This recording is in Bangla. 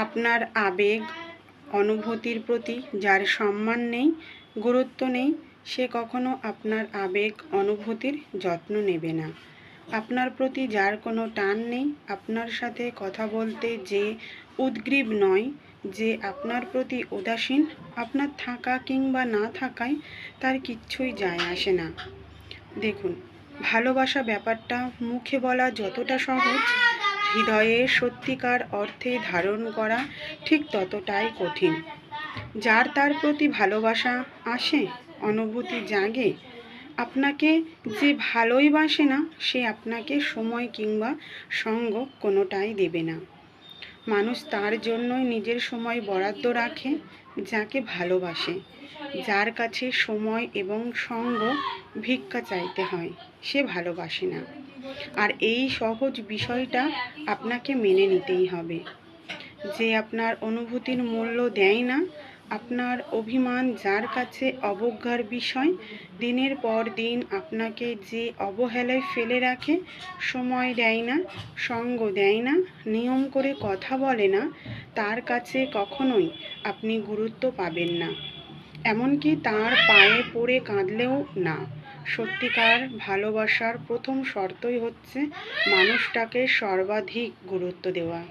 আপনার আবেগ অনুভূতির প্রতি যার সম্মান নেই, গুরুত্ব নেই, সে কখনো আপনার আবেগ অনুভূতির যত্ন নেবে না। আপনার প্রতি যার কোনো টান নেই, আপনার সাথে কথা বলতে যে উদগ্রীব নয়, যে আপনার প্রতি উদাসীন, আপনার থাকা কিংবা না থাকায় তার কিচ্ছুই যায় আসে না। দেখুন, ভালোবাসা ব্যাপারটা মুখে বলা যতটা সহজ, হৃদয়ে সত্যিকার অর্থে ধারণ করা ঠিক ততটাই কঠিন। যার তার প্রতি ভালোবাসা আসে, অনুভূতি জাগে, আপনাকে যে ভালোই বাসে না, সে আপনাকে সময় কিংবা সঙ্গ কোনোটাই দেবে না। মানুষ তার জন্যই নিজের সময় বরাদ্দ রাখে যাকে ভালোবাসে। যার কাছে সময় এবং সঙ্গ ভিক্ষা চাইতে হয়, সে ভালোবাসে না। আর এই সহজ বিষয়টা আপনাকে মেনে নিতেই হবে। যে আপনার অনুভূতির মূল্য দেয় না, আপনার অভিমান যার কাছে অবজ্ঞার বিষয়, দিনের পর দিন আপনাকে যে অবহেলায় ফেলে রাখে, সময় দেয় না, সঙ্গ দেয় না, নিয়ম করে কথা বলে না, তার কাছে কখনোই আপনি গুরুত্ব পাবেন না। এমনকি তার পায়ে পড়ে কাঁদলেও না। সত্যিকার ভালোবাসার প্রথম শর্তই হচ্ছে মানুষটাকে সর্বাধিক গুরুত্ব দেওয়া।